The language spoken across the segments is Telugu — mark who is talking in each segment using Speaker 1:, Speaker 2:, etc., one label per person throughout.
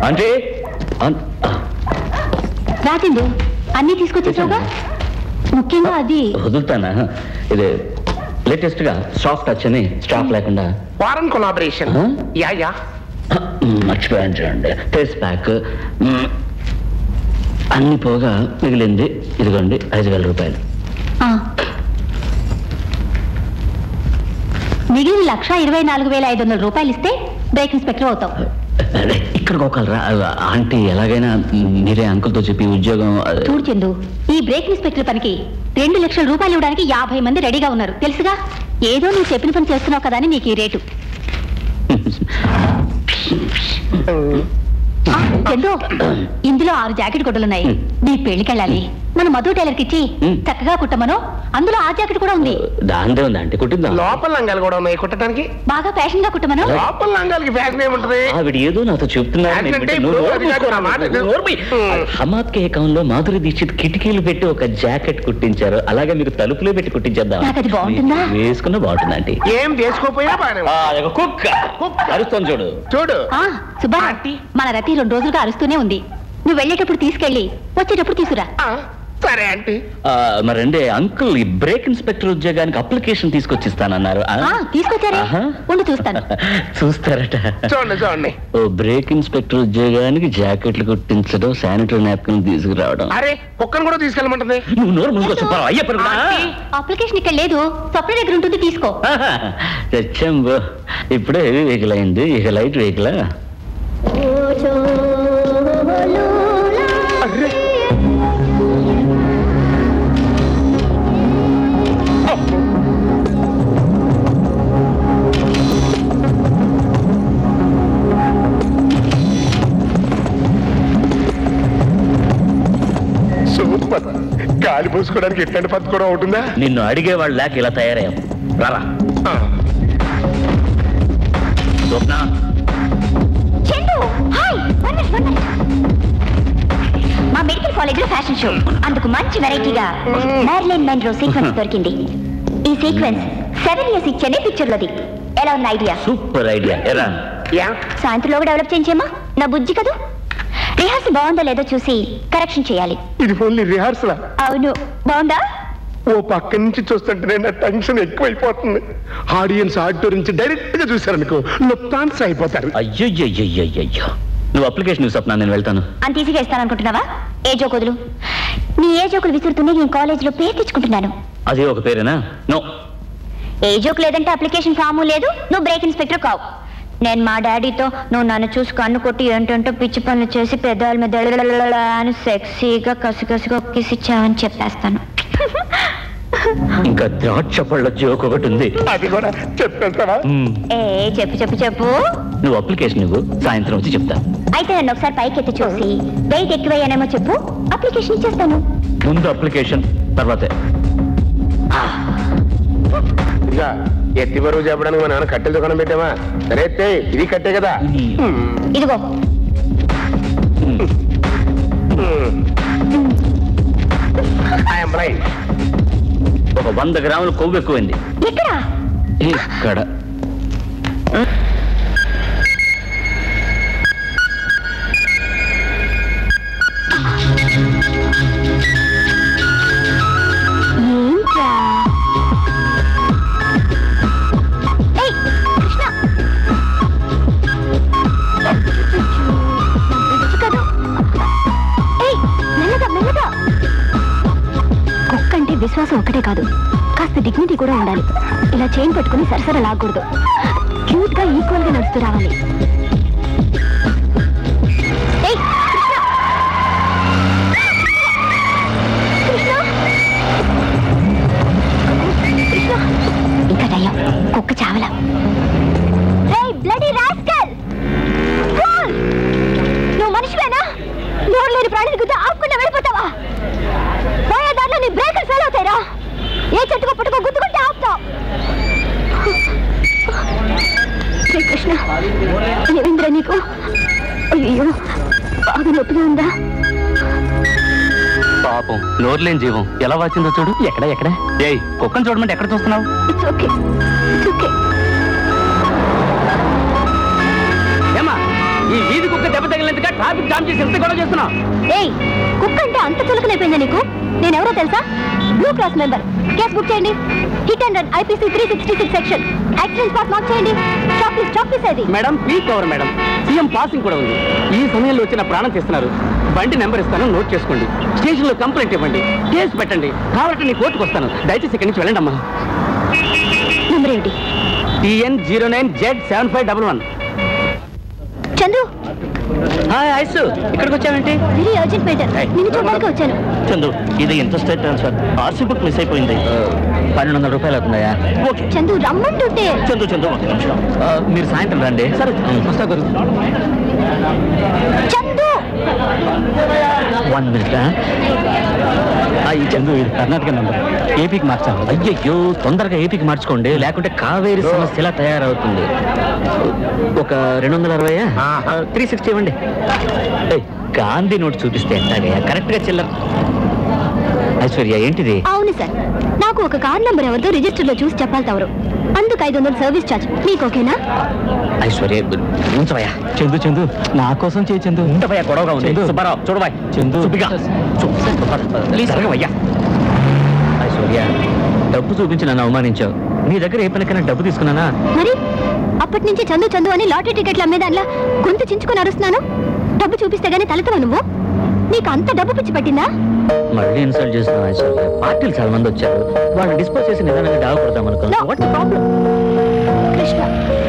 Speaker 1: అంటే
Speaker 2: రాజండు అన్నీ తీసుకొచ్చేసావుగా, ముఖ్యంగా అది
Speaker 1: వదులుతానా? ఇది లేటెస్ట్ గా సాఫ్ట్ టచ్ అని స్టాప్ లేకుండా
Speaker 3: ఫారెన్ కొలాబరేషన్. యా
Speaker 1: మర్చిపోయాను చూడండి. ఫేస్ ప్యాక్ అన్ని పోగా మిగిలింది ఇదిగోండి 5,000 రూపాయలు.
Speaker 2: మిగిలిన 1,24,500 రూపాయలు ఇస్తే బ్రేక్ ఇన్స్పెక్టర్ అవుతావు.
Speaker 1: ఇక్కడ ఒకరా ఆంటీ, ఎలాగైనా మీరే అంకుల్తో చెప్పి ఉద్యోగం.
Speaker 2: చూడు చందు, ఈ బ్రేక్ ఇన్స్పెక్టర్ పనికి 2 లక్షల రూపాయలు ఇవ్వడానికి 50 మంది రెడీగా ఉన్నారు తెలుసుగా. ఏదో నువ్వు చెప్పిన పని చేస్తున్నావు కదా అని నీకు ఈ రేటు. చందు, ఇందులో 6 జాకెట్ గుడ్డలున్నాయి. నీ పెళ్లికెళ్ళాలి, మన మధు టైలర్కి ఇచ్చి చక్కగా కుట్టమను. అందులో ఆ జాకెట్ కూడా ఉంది.
Speaker 1: దాందే ఉంది అంటే కుట్టిద్దాం.
Speaker 3: లోపల లంగాలు కూడా ఉన్నాయి కుట్టడానికి.
Speaker 2: బాగా ఫ్యాషన్ గా కుట్టమను.
Speaker 3: లోపల లంగాలకి ఫ్యాషన్ ఏముంటది?
Speaker 1: ఆవిడ ఏదో నాతో చెప్తున్నారు. హమాత్కే ఏకంలో మాధురి దీక్షిత్ కిటికీలు పెట్టి ఒక జాకెట్ కుట్టించారు. అలాగే మీకు తలుపులో పెట్టి కుట్టించేద్దాం. వేసుకున్న బాగుంటుంది ఆంటీ.
Speaker 3: ఏం వేసుకోపోయినా
Speaker 1: అరుస్తాను చూడు
Speaker 3: చూడు.
Speaker 2: సుబ్బా, మన రతి 2 రోజులుగా అరుస్తూనే ఉంది. నువ్వు వెళ్ళేటప్పుడు తీసుకెళ్ళి వచ్చేటప్పుడు తీసుకురా.
Speaker 3: సరే ఆంటీ.
Speaker 1: మరండి అంకుల్, ఈ బ్రేక్ ఇన్స్పెక్టర్ ఉద్యోగానికి అప్లికేషన్ తీసుకొచ్చిస్తానన్నారు.
Speaker 2: తీసుకొచ్చారా? ఉండి చూస్తాను.
Speaker 1: చూస్తారట.
Speaker 3: చూడండి.
Speaker 1: ఓ బ్రేక్ ఇన్స్పెక్టర్ ఉద్యోగానికి జాకెట్లు కుట్టించడం, శానిటరీ నాప్కిన్ తీసుకురావడం.
Speaker 3: అరే కుక్కను కూడా తీసుకెళ్ళమంటుంది.
Speaker 1: నువ్వు నోరు మూసుకో.
Speaker 2: అప్లికేషన్ ఇక్కడ లేదు, సప్లై దగ్గర ఉంటుంది, తీసుకో.
Speaker 1: తెచ్చంబో, ఇప్పుడే హెవీ వెహికల్ అయింది, ఇక లైట్ వెహికల్.
Speaker 3: సూపర్. గాలి పోసుకోవడానికి ఎట్లాంటి పద్ధతి కూడా ఉంటుందా?
Speaker 1: నిన్ను అడిగేవాళ్ళు లేక ఇలా తయారయ్యాం. రారా స్వప్న.
Speaker 2: మా మెడికల్ కాలేజ్ లో ఫ్యాషన్ షో, అందుకు మంచి వెరైటీగా మ్యారిలిన్ మన్రో సీక్వెన్స్ దొరికింది. ఈ సీక్వెన్స్ 7 years ఇచ్చేనే పిక్చర్ లోది. ఎలా ఉన్న ఐడియా?
Speaker 1: Super idea.
Speaker 2: సాయంత్రంలో డెవలప్ చేయించేమా? నా బుజ్జి కదా. రిహార్సల్ బాగుందో లేదో చూసి కరెక్షన్ చేయాలి.
Speaker 3: ఇది ఓన్లీ రిహార్సల్?
Speaker 2: అవును. బాగుందా?
Speaker 3: ఓ పక్క నుంచి చూస్తుంటే నా టెన్షన్ ఎక్కువైపోతుంది. ఆడియన్స్ ఆడిటోర్ నుంచి డైరెక్ట్ గా చూసారనుకో లుప్తాన్స్ అయిపోతారు.
Speaker 1: అయ్యో, నువ్వు అప్లికేషన్ స్వప్న, నేను వెళ్తాను.
Speaker 2: అంత ఈజీగా ఇస్తాననుకుంటున్నావా? ఏ జోకుదులు, నీ ఏ జోకులు విసురుతూనే నేను కాలేజీలో పేరు తెచ్చుకుంటున్నాను.
Speaker 1: అదే ఒక పేరేనా? నో,
Speaker 2: ఏ జోకు లేదంటే అప్లికేషన్ ఫాము లేదు, నువ్వు బ్రేక్ ఇన్స్పెక్టర్ కావు. నేను మా డాడీతో నువ్వు నన్ను చూసి కన్ను కొట్టి ఏంటంటో పిచ్చి పనులు చేసి పెద్దవాళ్ళ మీద అని సెక్సీగా కసికసిగా కిసిచ్చావని చెప్పేస్తాను.
Speaker 1: ఇంకా ద్రాక్ష పళ్ళ జోక్ ఒకటి ఉంది,
Speaker 3: అది కూడా చెప్పేస్తావా?
Speaker 2: చెప్పు.
Speaker 1: నువ్వు అప్లికేషన్ నువ్వు సాయంత్రం వచ్చి చెప్తా.
Speaker 2: అయితే నన్ను ఒకసారి పైకి ఎత్తి చూసి వెయిట్ ఎక్కువయ్యానేమో చెప్పు, అప్లికేషన్ ఇచ్చేస్తాను.
Speaker 1: ముందు అప్లికేషన్, తర్వాతే.
Speaker 3: ఇక ఎత్తి బరువు చెప్పడానికి మా నాన్న కట్టెల దుకాణం పెట్టామా? సరే ఇది కట్టే కదా.
Speaker 2: ఇదిగో
Speaker 1: ఒక 100 గ్రాములు కొవ్వు ఎక్కువైంది. ఇక్కడ
Speaker 2: కుక్కంటే విశ్వాసం ఒక్కటే కాదు, కాస్త డిగ్నిటీ కూడా ఉండాలి. ఇలా చైన్ పట్టుకుని సరసర లాగకూడదు. క్యూట్ గా ఈక్వల్ గా నడుస్తూ రావాలి. ఇంకా దయ్యం, కుక్క చావలా. నువ్వు మనిషివేనా? నోరు లేని ప్రాణిని గుద్ద ఆపుకుండా వెళ్ళిపోతావా? పోయేదారిలో నీ బ్రేకర్ ఫెయిల్ అవుతాయిరా. ఏ చెట్టుకో పుట్టుకో గుద్దుకుంటే ఆపుతావు. శ్రీకృష్ణ, ఏమింద్రా నీకు? అయ్యో, బాగా నొప్పిగా ఉందా?
Speaker 1: పాపం నోరులేని జీవం ఎలా వచ్చిందో చూడు. ఎక్కడ ఏయ్, కుక్కను చూడమంటే ఎక్కడ చూస్తున్నావు?
Speaker 2: It's okay.
Speaker 1: ఏమా, ఈ వీధి కుక్క దెబ్బ తగిలినందుక ట్రాఫిక్ జామ్ చేసి ఎంత గొడవ చేస్తున్నా?
Speaker 2: ఏయ్, కుక్క అంటే అంత చులకనైపోయిందా నీకు? నేనెవరో తెలుసా? Blue cross member. Case book చేయండి. Hit and run IPC 366 section. Accident spot mark చేయండి. స్టాప్ ప్లీజ్ అది.
Speaker 1: Madam peak over madam. CM passing కూడా ఉంది. ఈ సమయంలో వచ్చిన ప్రాణం తీస్తున్నారు. బండి నెంబర్ ఇస్తాను, నోట్ చేసుకోండి. స్టేషన్ లో కంప్లైంట్ ఇవ్వండి, కేసు పెట్టండి. కావాలంటే నీ కోర్టుకు వస్తాను. దయచేసి ఇక్కడి నుంచి వెళ్ళండి అమ్మా.
Speaker 2: నెంబర్ ఏంటి?
Speaker 1: TN 09Z7511.
Speaker 2: Chandu.
Speaker 1: Hi ice, ఇక్కడికి వచ్చావేంటి?
Speaker 2: Very urgent matter. నిన్ను చూడడానికి వచ్చాను.
Speaker 1: చందు, ఇది interstate transfer. RC book miss అయిపోయింది. 1200 రూపాయలు అవుతుందా? ఓకే
Speaker 2: చందు, రమ్మంటుంటే.
Speaker 1: చందు ఒక నిమిషం. మీరు సాయంత్రం రండి. సరే వస్తా గురు.
Speaker 2: చందు
Speaker 1: 1 మినిట్. ఈ చందు ఇది కర్ణాటక నెంబర్. ఏపీకి మార్చాలి. అయ్యయ్యో, తొందరగా ఏపీకి మార్చుకోండి, లేకుంటే కావేరీ సమస్య ఇలా తయారవుతుంది. ఒక 260 360 ఇవ్వండి. గాంధీ నోట్ చూపిస్తే ఎట్లాగయ్యా? కరెక్ట్ గా చిల్లర. ఐశ్వర్య ఏంటిది?
Speaker 2: అవును సార్, నాకు ఒక కార్ నంబర్ ఎవరితో రిజిస్టర్ లో చూసి చెప్పాలి తవరు. అందుకు 500 సర్వీస్ ఛార్జ్. మీకు ఓకేనా?
Speaker 1: ఐశ్వర్య ఉంచవయ్యా. చందు నా కోసం చేయి. చందు ఉంటవయ్యా, గొడవగా ఉంది. సుబ్బారావు చూడబాయ్. చందు అయ్యా. ఐశ్వర్య, డబ్బు చూపించి నన్ను అవమానించావు. నీ దగ్గర ఏ పనికైనా డబ్బు తీసుకున్నానా?
Speaker 2: మరి అప్పటి నుంచి చందు అని లాటరీ టికెట్లు అమ్మేదానిలా గొంతు చించుకొని అరుస్తున్నాను. డబ్బు చూపిస్తే గానీ తలెత్తవా నువ్వు? నీకు అంత డబ్బు పిచ్చి పట్టిందా?
Speaker 1: మళ్ళీ ఇన్సల్ట్ చేస్తున్నావు ఐశ్వర్య. పార్టీలు చాలా మంది వచ్చారు, వాళ్ళు డిస్పోజ్ చేసి నిదానంగా డావ కొడతాం అనుకో.
Speaker 2: కృష్ణ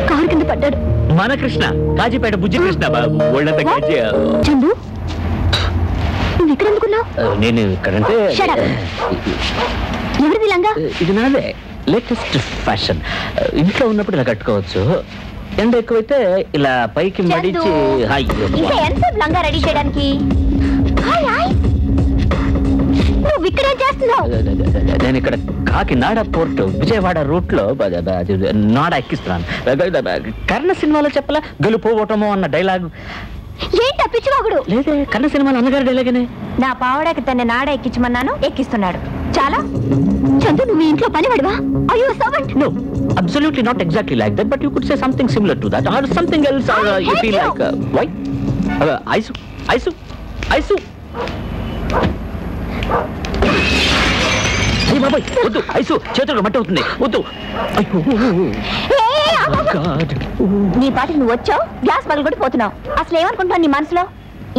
Speaker 2: కారు కింద పడ్డాడు.
Speaker 1: మన కృష్ణ? కాజీపేట బుజ్జి కృష్ణ బాబు. ఒళ్ళంతా కాజీ.
Speaker 2: చందు, నువ్వు ఇక్కడ ఎందుకున్నావు?
Speaker 1: నేను ఇక్కడంటే
Speaker 2: ఎవరిది లంగా?
Speaker 1: ఇది నాదే, లేటెస్ట్ ఫ్యాషన్. ఇంట్లో ఉన్నప్పుడు ఇలా కట్టుకోవచ్చు, ఎండ ఎక్కువైతే ఇలా పైకి మడిచి.
Speaker 2: ఎంతసేపు లంగా రెడీ చేయడానికి? నువ్వు ఇక్కడేం చేస్తున్నావు?
Speaker 1: నేను ఇక్కడ కాకినాడ పోర్టు విజయవాడ రూట్ లో నాడ ఎక్కిస్తున్నాను. కర్ణ సినిమాలో చెప్పలా గెలుపు ఓటమో అన్న డైలాగ్.
Speaker 2: ఏంటి పిచ్చివాగుడు?
Speaker 1: లేదే, కర్ణ సినిమాలో అన్నగారు డైలాగనే.
Speaker 2: నా పావడాకి తన నాడ ఎక్కించమన్నాను, ఎక్కిస్తున్నాడు. చాలా. చందు, నువ్వు ఇంట్లో పనివాడివా? Are you a servant?
Speaker 1: No, absolutely not exactly like that, but you could say something similar to that, or something else, or you feel like why? Aisu. Hey బాబాయ్, వద్దు ఐసు, చేతులు మట్టి అవుతుంది, వద్దు.
Speaker 2: నీ పాటికి నువ్వు వచ్చావు, గ్లాస్ పగలగొట్టి పోతున్నావు. అసలు ఏమనుకుంటున్నావు నీ మనసులో?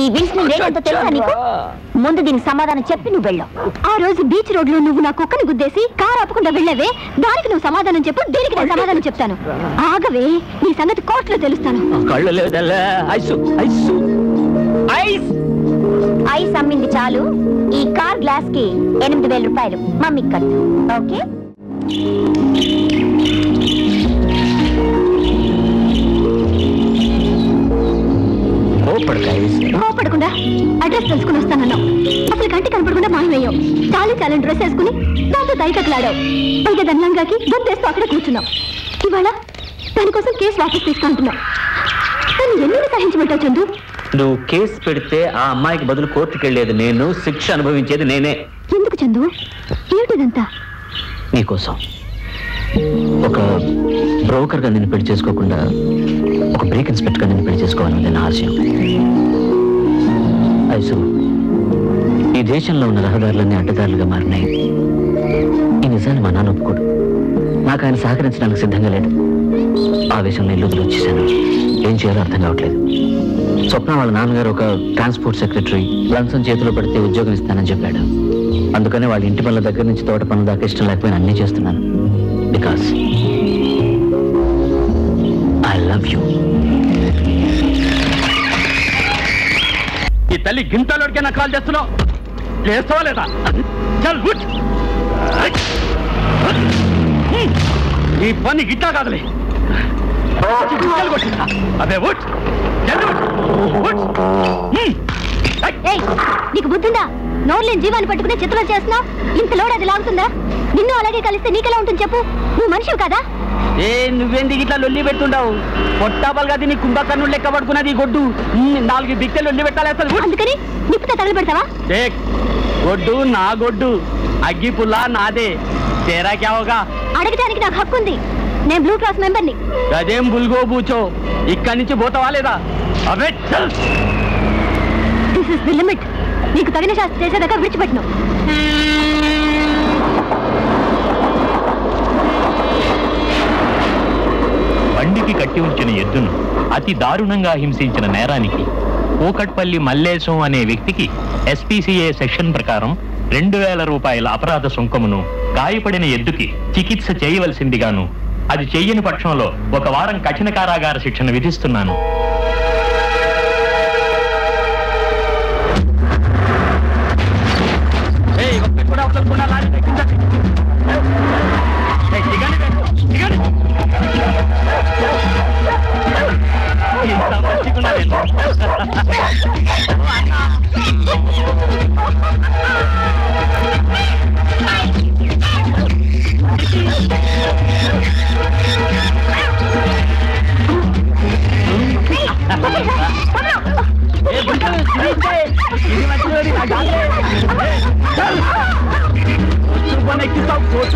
Speaker 2: ఈ విన్స్ని రేటంతో తెలుసా నీకు? ముందు దీనికి సమాధానం చెప్పి నువ్వు వెళ్ళావు. ఆ రోజు బీచ్ రోడ్ లో నువ్వు నా కుక్కని గుద్దేసి కారు ఆపకుండా వెళ్ళావే, దానికి నువ్వు సమాధానం చెప్పు. దీనికి నేను సమాధానం చెప్తాను. ఆగవే, నీ సంగతి కోర్టులో తెలుస్తాను. ఐస్ అమ్మింది చాలు. ఈ కార్ గ్లాస్ కి 8,000 రూపాయలు మమ్మీకి కట్టు. ఓకే? కోపడకుండా అడ్రస్ తెలుసుకుని వస్తానన్నావు. అసలు కంటి కనపడకుండా మాయమయ్యావు. చాలా డ్రెస్ వేసుకుని దాంతో దైతకలాడావు. పైగా దండంగాకి గొంతేస్తూ అక్కడ కూర్చున్నావు. ఇవాళ దానికోసం కేసు వాపస్ తీసుకుంటున్నావు. దాన్ని ఎన్ని సహించమంటావు చందు?
Speaker 1: నువ్వు కేసు పెడితే ఆ అమ్మాయికి బదులు కోర్టుకు వెళ్ళేది నేను, శిక్ష అనుభవించేది నేనే.
Speaker 2: ఎందుకు చందు? ఏమిటిదంతా?
Speaker 1: నీకోసం. ఒక బ్రోకర్ గా నిన్ను పెళ్లి చేసుకోకుండా ఒక బ్రేక్ ఇన్స్పెక్టర్ గా నిన్ను పెళ్లి చేసుకోవాలని నా ఆశయం. ఐసు, ఈ దేశంలో ఉన్న రహదారులన్నీ అడ్డదారులుగా మారినాయి. ఈ నిజాన్ని మా నాన్న ఒప్పుకోడు. నాకు ఆయన సహకరించడానికి సిద్ధంగా లేడు. ఆవేశంలో ఇల్లు వదిలి వచ్చేసాను. ఏం చేయాలో అర్థం కావట్లేదు. స్వప్న వాళ్ళ నాన్నగారు ఒక ట్రాన్స్పోర్ట్ సెక్రటరీ, లంచం చేతిలో పడితే ఉద్యోగం ఇస్తానని చెప్పాడు. అందుకనే వాళ్ళ ఇంటి పనుల దగ్గర నుంచి తోట పనుల దాకా ఇష్టం లేకపోయినా అన్నీ చేస్తున్నాను. Because I love you. ఈ తల్లి గింతలోడికైనా కాల్ చేస్తున్నావు, చేస్తావా లేదా? చల్ ఉట్. ఈ పని గిట్టా కాదులే. అదే ఉట్.
Speaker 2: నీకు బుద్ధిందా? నోర్లేని జీవాన్ని పట్టుకునే చిత్రం చేస్తున్నావు. ఇంత లోడ్ అది లాగుతుందా? నిన్ను అలాగే కలిస్తే నీకెలా ఉంటుంది చెప్పు? నువ్వు మనిషివి కదా?
Speaker 1: నువ్వేంది ఇట్లా లొల్లి పెడుతుండవు? పొట్టాపలుగా నీ కుంభకర్ణుడు లెక్క పడుకున్నది గొడ్డు. 4 బిక్కెలు లొల్లి పెట్టాలి.
Speaker 2: అందుకని నిప్పుతో తగలబెడతావా?
Speaker 1: గొడ్డు నా గొడ్డు, అగ్గి పుల్లా నాదే. తేరా క్యావోగా?
Speaker 2: అడగడానికి నాకు హక్కు ఉంది. నేను బ్లూ క్రాస్ మెంబర్ని.
Speaker 1: అదేం బుల్గో బూచో, ఇక్కడి నుంచి పోతావా లేదా? అవే చల్.
Speaker 2: This is the limit. నీకు తగిన శాస్త్రం చేసేదాకా విడిచిపెట్టను.
Speaker 4: బండికి కట్టి ఉంచిన ఎద్దును అతి దారుణంగా హింసించిన నేరానికి కూకట్పల్లి మల్లేశం అనే వ్యక్తికి SPCA సెక్షన్ ప్రకారం 2000 రూపాయల అపరాధ సుంకమును, గాయపడిన ఎద్దుకి చికిత్స చేయవలసిందిగాను, అది చెయ్యని పక్షంలో 1 వారం కఠిన కారాగార శిక్షను విధిస్తున్నాను.
Speaker 5: Coach,